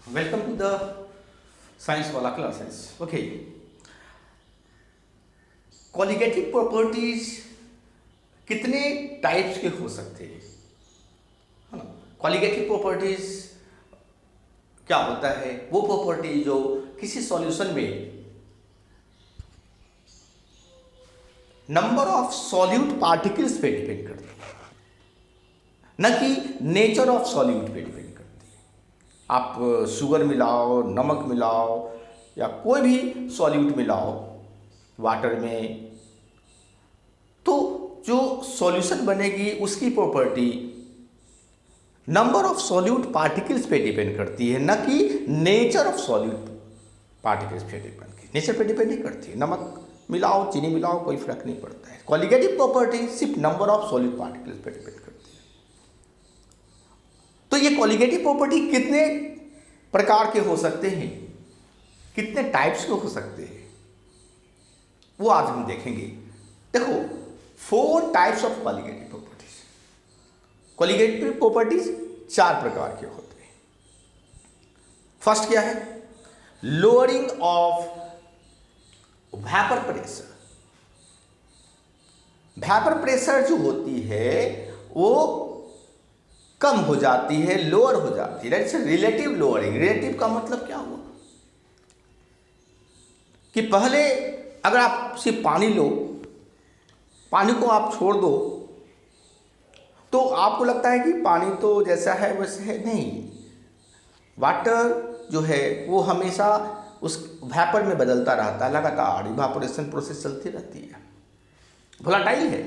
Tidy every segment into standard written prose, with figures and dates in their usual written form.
Welcome to the science वाला classes. Okay, colligative properties कितने types के हो सकते हैं, है ना। कॉलिगेटिव प्रॉपर्टीज क्या होता है? वो प्रॉपर्टी जो किसी सॉल्यूशन में नंबर ऑफ सॉल्यूट पार्टिकल्स पे डिपेंड करती है, न कि नेचर ऑफ सॉल्यूट पे डिपेंड करती है। आप शुगर मिलाओ, नमक मिलाओ या कोई भी सॉल्यूट मिलाओ वाटर में, तो जो सॉल्यूशन बनेगी उसकी property number of solute particles पे डिपेंड करती है, न कि नेचर ऑफ सॉल्यूट पार्टिकल्स पे डिपेंड करती। नेचर पे डिपेंड नहीं करती। नमक मिलाओ, चीनी मिलाओ, कोई फर्क नहीं पड़ता है। कॉलिगेटिव प्रॉपर्टी सिर्फ नंबर ऑफ सॉल्यूट पार्टिकल्स पे डिपेंड करती है। तो ये कॉलिगेटिव प्रॉपर्टी कितने प्रकार के हो सकते हैं, कितने टाइप्स के हो सकते हैं, वो आज हम देखेंगे। देखो, 4 types of colligative properties. Colligative properties 4 प्रकार के होते हैं। फर्स्ट क्या है? Lowering of vapour pressure. Vapour pressure जो होती है वो कम हो जाती है, लोअर हो जाती है। That's relative lowering. रिलेटिव का मतलब क्या हुआ कि पहले अगर आप सिर्फ पानी लो, पानी को आप छोड़ दो तो आपको लगता है कि पानी तो जैसा है वैसे है। नहीं, वाटर जो है वो हमेशा उस वेपर में बदलता रहता है, लगातार इवापोरेशन प्रोसेस चलती रहती है, वोलाटाइल है।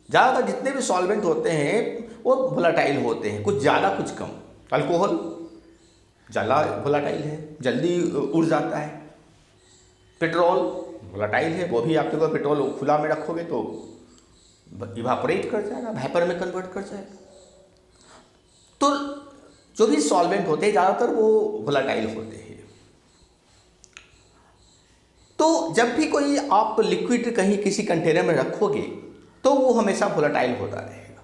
ज़्यादातर जितने भी सॉल्वेंट होते हैं वो वोलाटाइल होते हैं, कुछ ज़्यादा कुछ कम। अल्कोहल ज़्यादा वोलाटाइल है, जल्दी उड़ जाता है। पेट्रोल वोलाटाइल है, वो भी आप देखो पेट्रोल खुला में रखोगे तो इवापोरेट कर जाएगा, वेपर में कन्वर्ट कर जाएगा। तो जो भी सॉल्वेंट होते हैं ज़्यादातर वो वोलाटाइल होते हैं। तो जब भी कोई आप लिक्विड कहीं किसी कंटेनर में रखोगे तो वो हमेशा वोलाटाइल होता रहेगा,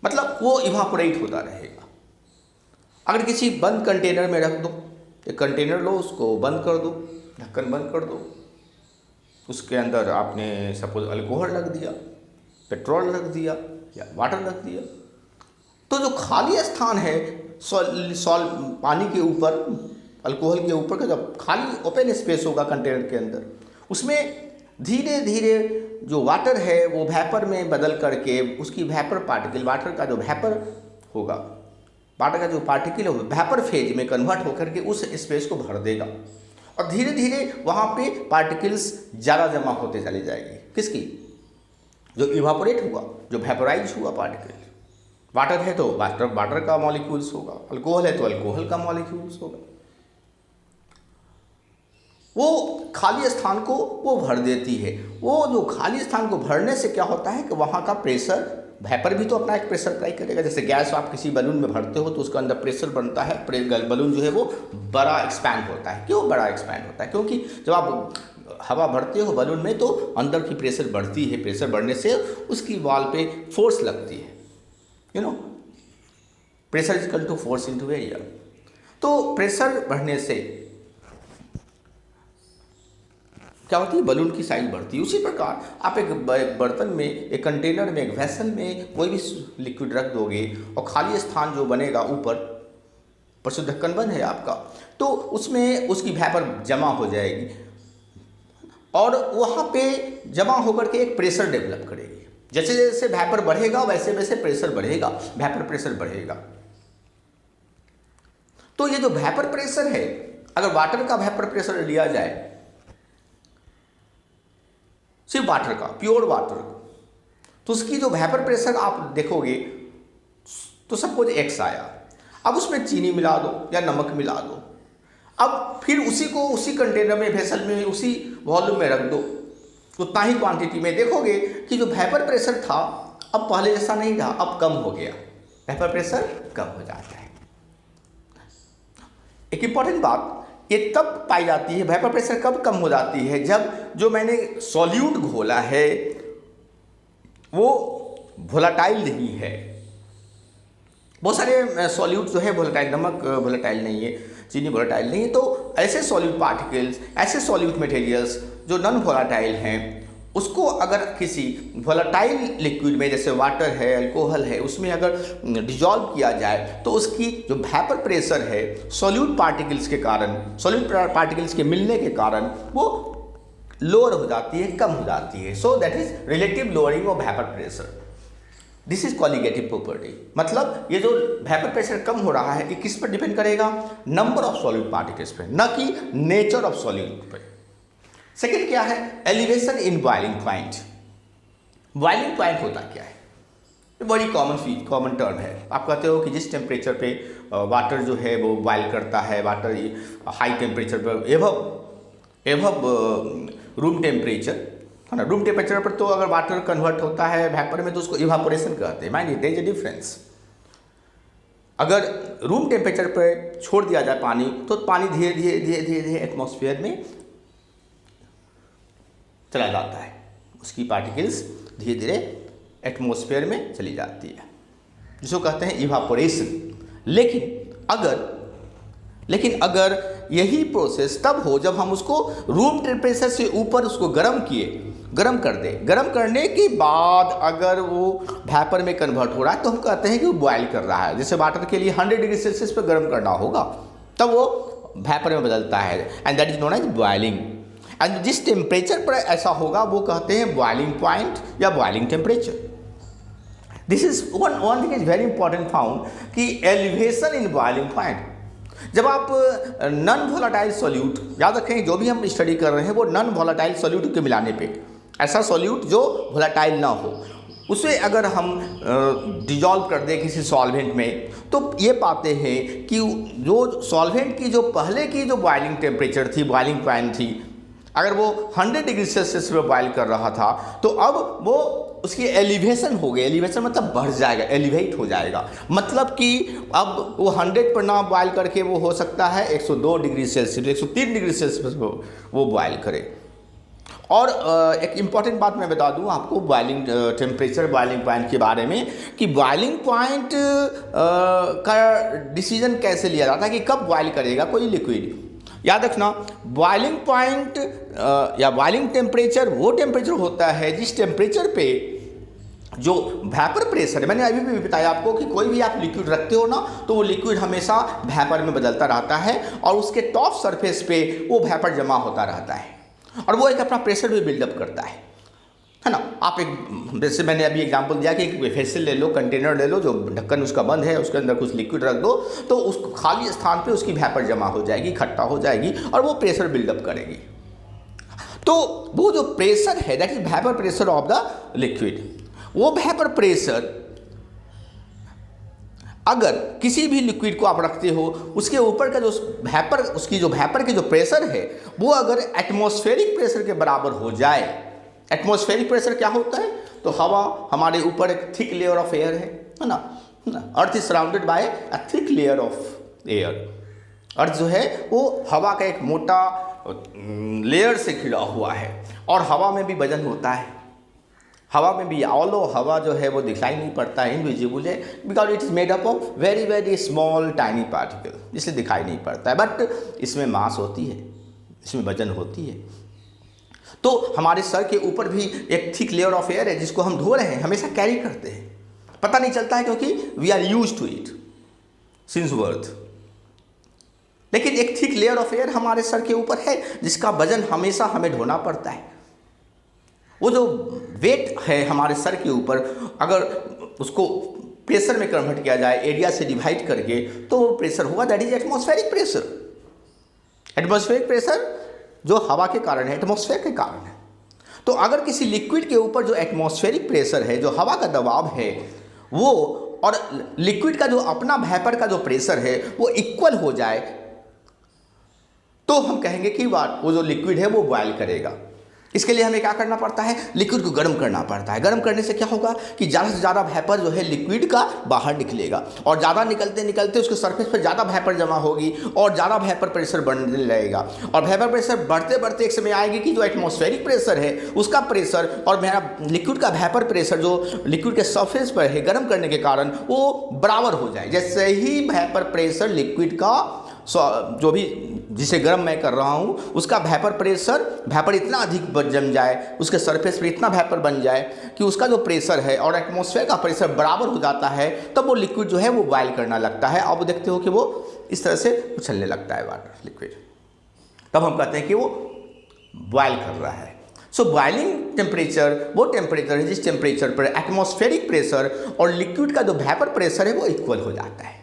मतलब वो इवापोरेट होता रहेगा। अगर किसी बंद कंटेनर में रख दो, एक कंटेनर लो, उसको बंद कर दो, ढक्कन बंद कर दो, उसके अंदर आपने सपोज अल्कोहल रख दिया, पेट्रोल रख दिया या वाटर रख दिया, तो जो खाली स्थान है पानी के ऊपर, अल्कोहल के ऊपर का जब खाली ओपन स्पेस होगा कंटेनर के अंदर, उसमें धीरे धीरे जो वाटर है वो वेपर में बदल करके उसकी वेपर पार्टिकल, वाटर का जो वेपर होगा, वाटर का जो पार्टिकल है वो वेपर फेज में कन्वर्ट होकर के उस स्पेस को भर देगा और धीरे धीरे वहाँ पे पार्टिकल्स ज़्यादा जमा होते चली जाएगी। किसकी? जो इवापोरेट हुआ, जो वेपराइज हुआ पार्टिकल। वाटर है तो वाटर का मॉलिक्यूल्स होगा, अल्कोहल है तो अल्कोहल का मॉलिक्यूल्स होगा। वो खाली स्थान को वो भर देती है। वो जो खाली स्थान को भरने से क्या होता है कि वहाँ का प्रेशर, वेपर भी तो अपना एक प्रेशर अप्लाई करेगा। जैसे गैस आप किसी बलून में भरते हो तो उसके अंदर प्रेशर बनता है, बलून जो है वो बड़ा एक्सपैंड होता है। क्यों बड़ा एक्सपैंड होता है? क्योंकि जब आप हवा भरते हो बलून में तो अंदर की प्रेशर बढ़ती है, प्रेशर बढ़ने से उसकी वॉल पे फोर्स लगती है, you know, pressure is equal to force into area. तो प्रेशर बढ़ने से क्या होती है? बलून की साइज बढ़ती है। उसी प्रकार आप एक बर्तन में, एक कंटेनर में, एक वेसल में कोई भी लिक्विड रख दोगे और खाली स्थान जो बनेगा ऊपर पर से ढक्कन बंद है आपका, तो उसमें उसकी वेपर जमा हो जाएगी और वहाँ पे जमा होकर के एक प्रेशर डेवलप करेगी। जैसे जैसे वेपर बढ़ेगा वैसे वैसे प्रेशर बढ़ेगा, वेपर प्रेशर बढ़ेगा। तो ये जो वेपर प्रेशर है, अगर वाटर का वेपर प्रेशर लिया जाए, सिर्फ वाटर का, प्योर वाटर का, तो उसकी जो वेपर प्रेशर आप देखोगे तो सपोज x आया। अब उसमें चीनी मिला दो या नमक मिला दो, अब फिर उसी को उसी कंटेनर में, वेसल में, उसी वॉल्यूम में रख दो, उतना ही क्वांटिटी में, देखोगे कि जो वेपर प्रेशर था अब पहले जैसा नहीं रहा, अब कम हो गया, वेपर प्रेशर कम हो जाता है। एक इंपॉर्टेंट बात ये तब पाई जाती है, वेपर प्रेशर कब कम हो जाती है? जब जो मैंने सॉल्यूट घोला है वो वोलाटाइल नहीं है, बहुत सारे सॉल्यूट जो है वोलेटाइल, नमक वोलेटाइल नहीं है, चीनी वोलेटाइल नहीं है, तो ऐसे सॉल्यूट पार्टिकल्स, ऐसे सॉल्यूट मटेरियल्स जो नॉन वोलेटाइल हैं, उसको अगर किसी वोलेटाइल लिक्विड में जैसे वाटर है, अल्कोहल है, उसमें अगर डिजॉल्व किया जाए तो उसकी जो वेपर प्रेशर है सॉल्यूट पार्टिकल्स के कारण, सॉल्यूट पार्टिकल्स के मिलने के कारण वो लोअर हो जाती है, कम हो जाती है। So that is relative lowering of vapour pressure. This is colligative property. मतलब ये जो वेपर प्रेशर कम हो रहा है ये किस पर डिपेंड करेगा? नंबर ऑफ सॉल्यूट पार्टिकल्स पे, न कि नेचर ऑफ सॉल्यूट पे। सेकेंड क्या है? Elevation in boiling point. Boiling point होता क्या है? बड़ी कॉमन टर्म है। आप कहते हो कि जिस टेम्परेचर पे वाटर जो है वो बॉयल करता है, वाटर हाई टेम्परेचर पर एवब रूम टेम्परेचर है ना, रूम टेम्परेचर पर तो अगर वाटर कन्वर्ट होता है वेपर में तो उसको इवापोरेशन कहते हैं। Mind there is a difference. अगर रूम टेम्परेचर पर छोड़ दिया जाए पानी तो पानी धीरे धीरे धीरे धीरे धीरे एटमॉस्फेयर में चला जाता है, उसकी पार्टिकल्स धीरे धीरे एटमॉस्फेयर में चली जाती है, जिसको कहते हैं इवापोरेशन। लेकिन अगर यही प्रोसेस तब हो जब हम उसको रूम टेम्परेचर से ऊपर उसको गर्म कर दे। गर्म करने के बाद अगर वो वेपर में कन्वर्ट हो रहा है तो हम कहते हैं कि वो बॉयल कर रहा है। जैसे वाटर के लिए 100 डिग्री सेल्सियस पर गर्म करना होगा तब वो वेपर में बदलता है, and that is known as boiling. And जिस टेम्परेचर पर ऐसा होगा वो कहते हैं बॉइलिंग पॉइंट या boiling temperature. This is one thing is very important found कि एलिवेशन इन बॉइलिंग पॉइंट। जब आप नॉन वोलेटाइल सॉल्यूट, याद रखें जो भी हम स्टडी कर रहे हैं वो नॉन वोलेटाइल सॉल्यूट के मिलाने पे, ऐसा सॉल्यूट जो वोलेटाइल ना हो, उसे अगर हम डिजॉल्व कर दें किसी सॉल्वेंट में तो ये पाते हैं कि जो सॉल्वेंट की जो पहले की जो बॉइलिंग टेम्परेचर थी, बॉइलिंग पॉइंट थी, अगर वो 100 डिग्री सेल्सियस पे बॉयल कर रहा था तो अब वो उसकी एलिवेशन हो गई। एलिवेशन मतलब बढ़ जाएगा, एलिवेट हो जाएगा। मतलब कि अब वो 100 पर ना बॉयल करके वो हो सकता है 102 डिग्री सेल्सियस, 103 डिग्री सेल्सियस वो बॉयल करे। और एक इम्पॉर्टेंट बात मैं बता दूं आपको बॉइलिंग टेम्परेचर, बॉइलिंग पॉइंट के बारे में कि बॉइलिंग पॉइंट का डिसीजन कैसे लिया जाता है कि कब बॉयल करेगा कोई लिक्विड। याद रखना, बॉइलिंग पॉइंट या बॉइलिंग टेम्परेचर वो टेम्परेचर होता है जिस टेम्परेचर पे जो वेपर प्रेशर है, मैंने अभी भी बताया आपको कि कोई भी आप लिक्विड रखते हो ना तो वो लिक्विड हमेशा वेपर में बदलता रहता है और उसके टॉप सरफेस पे वो वेपर जमा होता रहता है और वो एक अपना प्रेशर भी बिल्डअप करता है ना। आप एक, जैसे मैंने अभी एग्जांपल दिया कि एक वेसल ले लो, कंटेनर ले लो, जो ढक्कन उसका बंद है, उसके अंदर कुछ लिक्विड रख दो तो उस खाली स्थान पे उसकी वेपर जमा हो जाएगी, इकट्ठा हो जाएगी और वो प्रेशर बिल्डअप करेगी। तो वो जो प्रेशर है that is vapour pressure of the liquid. वो वेपर प्रेशर अगर किसी भी लिक्विड को आप रखते हो उसके ऊपर का जो वेपर, उसकी जो वेपर की जो प्रेशर है वो अगर एटमॉस्फेरिक प्रेशर के बराबर हो जाए। एटमॉस्फेरिक प्रेशर क्या होता है? तो हवा हमारे ऊपर एक थिक लेयर ऑफ एयर है ना। Earth is surrounded by a thick layer of air. Earth जो है वो हवा का एक मोटा लेयर से घिरा हुआ है और हवा में भी वजन होता है। हवा में भी ऑलो हवा जो है वो दिखाई नहीं पड़ता है, इनविजिबल है, because it is made up of very very small tiny particle, इसलिए दिखाई नहीं पड़ता है। बट इसमें मास होती है, इसमें वजन होती है। तो हमारे सर के ऊपर भी एक थिक लेयर ऑफ एयर है जिसको हम धो रहे हैं, हमेशा कैरी करते हैं, पता नहीं चलता है क्योंकि we are used to it since birth. लेकिन एक थिक लेयर ऑफ एयर हमारे सर के ऊपर है जिसका वजन हमेशा हमें ढोना पड़ता है। वो जो वेट है हमारे सर के ऊपर, अगर उसको प्रेशर में कन्वर्ट किया जाए एरिया से डिवाइड करके तो वो प्रेशर होगा, that is atmospheric pressure. Atmospheric pressure जो हवा के कारण है, एटमॉस्फेयर के कारण है। तो अगर किसी लिक्विड के ऊपर जो एटमॉस्फेरिक प्रेशर है, जो हवा का दबाव है, वो और लिक्विड का जो अपना वेपर का जो प्रेशर है वो इक्वल हो जाए तो हम कहेंगे कि वो जो लिक्विड है वो बॉयल करेगा। इसके लिए हमें क्या करना पड़ता है, लिक्विड को गर्म करना पड़ता है। गर्म करने से क्या होगा कि ज़्यादा से ज़्यादा वेपर जो है लिक्विड का बाहर निकलेगा, और ज़्यादा निकलते निकलते उसके सरफेस पर ज़्यादा वेपर जमा होगी और ज़्यादा वेपर प्रेशर बढ़ने लगेगा। और वेपर प्रेशर बढ़ते बढ़ते एक समय आएगी कि जो एटमॉस्फेरिक प्रेशर है उसका प्रेशर और मेरा लिक्विड का वेपर प्रेशर जो लिक्विड के सरफेस पर है गर्म करने के कारण वो बराबर हो जाए। जैसे ही वेपर प्रेशर लिक्विड का जो भी जिसे गर्म मैं कर रहा हूँ उसका वेपर इतना अधिक जम जाए, उसके सरफेस पर इतना वेपर बन जाए कि उसका जो प्रेशर है और एटमॉस्फेयर का प्रेशर बराबर हो जाता है, तब वो लिक्विड जो है वो बॉयल करना लगता है। आप देखते हो कि वो इस तरह से उछलने लगता है वाटर लिक्विड, तब हम कहते हैं कि वो बॉयल कर रहा है। सो बॉइलिंग टेम्परेचर वो टेम्परेचर है जिस टेम्परेचर पर एटमॉस्फेरिक प्रेशर और लिक्विड का जो वेपर प्रेशर है वो इक्वल हो जाता है।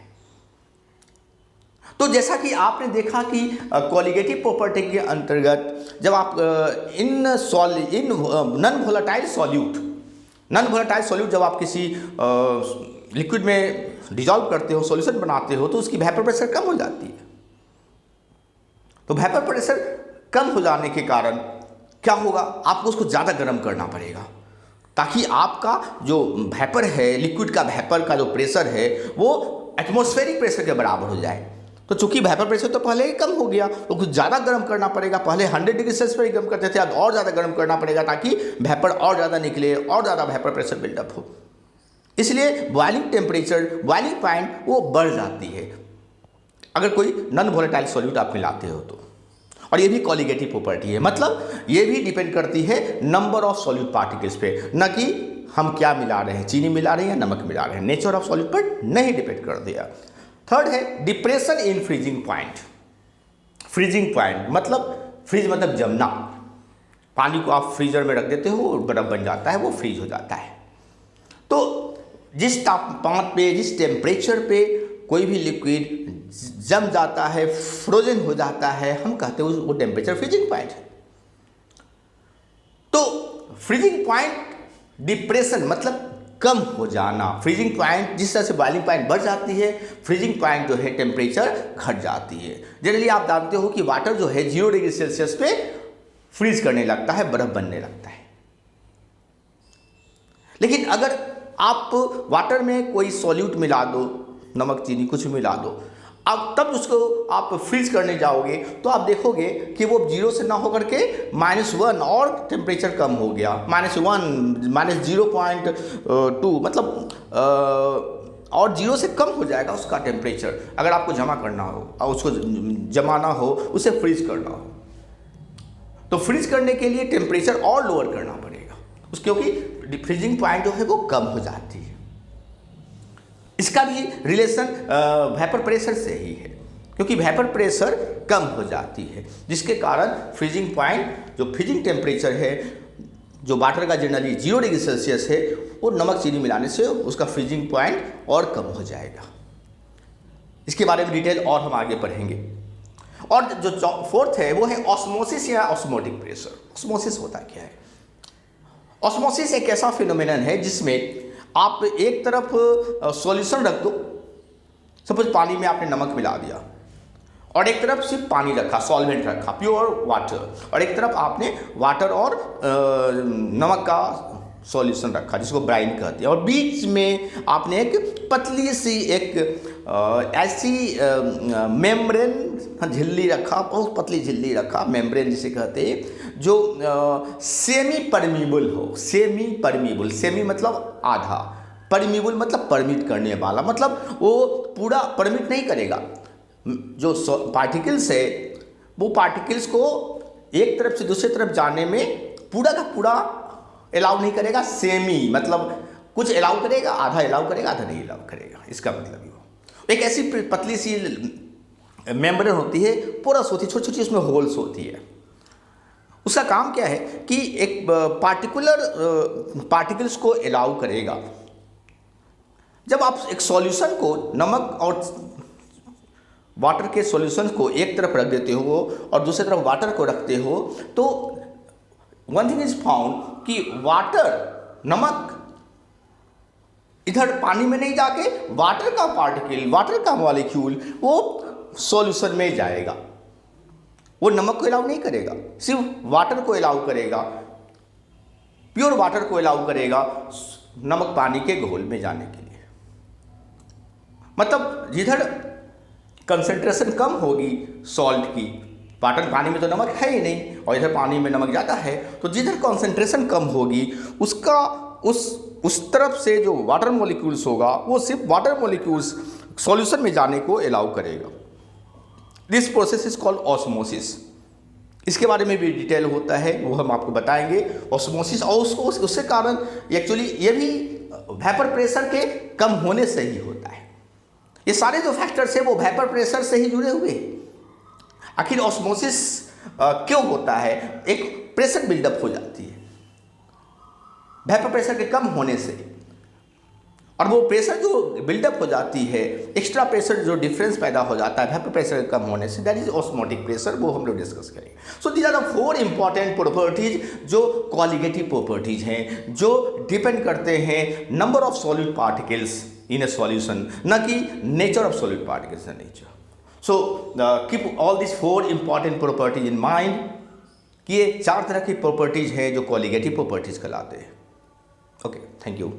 तो जैसा कि आपने देखा कि कोलिगेटिव प्रॉपर्टी के अंतर्गत जब आप इन नॉन वोलेटाइल सॉल्यूट जब आप किसी लिक्विड में डिजॉल्व करते हो, सॉल्यूशन बनाते हो, तो उसकी वेपर प्रेशर कम हो जाती है। तो वेपर प्रेशर कम हो जाने के कारण क्या होगा, आपको उसको ज़्यादा गर्म करना पड़ेगा ताकि आपका जो वेपर है, लिक्विड का वेपर का जो प्रेशर है वो एटमॉस्फेरिक प्रेशर के बराबर हो जाए। तो चूंकि वेपर प्रेशर तो पहले ही कम हो गया, तो कुछ ज़्यादा गर्म करना पड़ेगा। पहले 100 डिग्री सेल्सियस पर ही गर्म करते थे, अब और ज़्यादा गर्म करना पड़ेगा ताकि वेपर और ज़्यादा निकले और ज़्यादा वेपर प्रेशर बिल्डअप हो। इसलिए बॉइलिंग टेम्परेचर, बॉइलिंग पॉइंट वो बढ़ जाती है अगर कोई नॉन वोलेटाइल सॉल्यूट आप मिलाते हो तो। और ये भी कोलिगेटिव प्रॉपर्टी है, मतलब ये भी डिपेंड करती है नंबर ऑफ सॉल्यूट पार्टिकल्स पे, न कि हम क्या मिला रहे हैं, चीनी मिला रहे हैं या नमक मिला रहे हैं। नेचर ऑफ सॉल्यूट पर नहीं डिपेंड कर दिया। थर्ड है depression in freezing point. Freezing point मतलब फ्रीज मतलब जमना। पानी को आप फ्रीजर में रख देते हो और बर्फ बन जाता है, वो फ्रीज हो जाता है। तो जिस तापमान पे, जिस टेम्परेचर पे कोई भी लिक्विड जम जाता है, फ्रोजन हो जाता है, हम कहते हैं वो टेम्परेचर फ्रीजिंग पॉइंट है। तो फ्रीजिंग पॉइंट डिप्रेशन मतलब कम हो जाना। फ्रीजिंग पॉइंट जिस तरह से बॉइलिंग पॉइंट बढ़ जाती है, फ्रीजिंग पॉइंट जो है टेम्परेचर घट जाती है। जनरली आप जानते हो कि वाटर जो है 0 डिग्री सेल्सियस पे फ्रीज करने लगता है, बर्फ बनने लगता है। लेकिन अगर आप वाटर में कोई सॉल्यूट मिला दो, नमक चीनी कुछ मिला दो, अब तब उसको आप फ्रीज करने जाओगे तो आप देखोगे कि वो 0 से ना होकर के -1 और टेम्परेचर कम हो गया, -1 -0.2 मतलब और 0 से कम हो जाएगा उसका टेम्परेचर। अगर आपको जमा करना हो और उसको जमाना हो, उसे फ्रीज करना हो, तो फ्रीज करने के लिए टेम्परेचर और लोअर करना पड़ेगा क्योंकि फ्रीजिंग पॉइंट जो है वो कम हो जाती है। इसका भी रिलेशन वेपर प्रेशर से ही है, क्योंकि वेपर प्रेशर कम हो जाती है, जिसके कारण फ्रीजिंग पॉइंट, जो फ्रीजिंग टेम्परेचर है, जो वाटर का जनरली 0 डिग्री सेल्सियस है, वो नमक चीनी मिलाने से उसका फ्रीजिंग पॉइंट और कम हो जाएगा। इसके बारे में डिटेल और हम आगे पढ़ेंगे। और जो फोर्थ है वो है ऑस्मोसिस या ऑस्मोटिक प्रेशर। ऑस्मोसिस होता क्या है? ऑस्मोसिस एक ऐसा फिनोमेनन है जिसमें आप एक तरफ सॉल्यूशन रख दो, सपोज पानी में आपने नमक मिला दिया, और एक तरफ सिर्फ पानी रखा, सॉल्वेंट रखा, प्योर वाटर, और एक तरफ आपने वाटर और नमक का सॉल्यूशन रखा जिसको ब्राइन कहते हैं, और बीच में आपने एक पतली सी एक ऐसी मेम्ब्रेन झिल्ली रखा, बहुत पतली झिल्ली रखा, मेम्ब्रेन जिसे कहते हैं, जो सेमी परमीबल हो। सेमी परमीबल, सेमी मतलब आधा, परमीबल मतलब परमिट करने वाला, मतलब वो पूरा परमिट नहीं करेगा। जो पार्टिकल्स है वो पार्टिकल्स को एक तरफ से दूसरी तरफ जाने में पूरा का पूरा अलाउ नहीं करेगा। सेमी मतलब कुछ अलाउ करेगा, आधा अलाउ करेगा, आधा नहीं अलाउ करेगा। इसका मतलब ये हो। एक ऐसी पतली सी मेम्ब्रेन होती है, पोरस होती है, छोटी छोटी उसमें होल्स होती है। उसका काम क्या है कि एक पार्टिकुलर पार्टिकल्स को अलाउ करेगा। जब आप एक सॉल्यूशन को, नमक और वाटर के सॉल्यूशन को एक तरफ रख देते हो और दूसरी तरफ वाटर को रखते हो, तो वन थिंग इज फाउंड कि वाटर, नमक इधर पानी में नहीं जाके वाटर का पार्टिकल, वाटर का मॉलिक्यूल वो सॉल्यूशन में जाएगा। वो नमक को अलाउ नहीं करेगा, सिर्फ वाटर को अलाउ करेगा, प्योर वाटर को अलाउ करेगा नमक पानी के घोल में जाने के लिए। मतलब जिधर कंसंट्रेशन कम होगी सॉल्ट की, वाटर पानी में तो नमक है ही नहीं और इधर पानी में नमक ज़्यादा है, तो जिधर कंसंट्रेशन कम होगी उसका उस तरफ से जो वाटर मॉलिक्यूल्स होगा वो सिर्फ वाटर मॉलिक्यूल्स सॉल्यूशन में जाने को अलाउ करेगा। This process is called osmosis. इसके बारे में भी डिटेल होता है, वो हम आपको बताएंगे ऑस्मोसिस। और उसको उसके कारण एक्चुअली ये भी वेपर प्रेशर के कम होने से ही होता है। ये सारे जो फैक्टर्स हैं वो वेपर प्रेशर से ही जुड़े हुए हैं। आखिर ऑस्मोसिस क्यों होता है? एक प्रेशर बिल्डअप हो जाती है वेपर प्रेशर के कम होने से, और वो प्रेशर जो बिल्डअप हो जाती है, एक्स्ट्रा प्रेशर जो डिफरेंस पैदा हो जाता है वेपर प्रेशर के कम होने से, दैट इज ऑस्मोटिक प्रेशर। वो हम लोग डिस्कस करेंगे। So these are the 4 important properties जो क्वालिटेटिव प्रॉपर्टीज हैं, जो डिपेंड करते हैं number of solute particles in a solution, न कि nature of solute particles in nature. So keep all this 4 important properties in mind कि ये 4 तरह की प्रॉपर्टीज हैं जो क्वालिटेटिव प्रॉपर्टीज कहलाते हैं। Okay, thank you.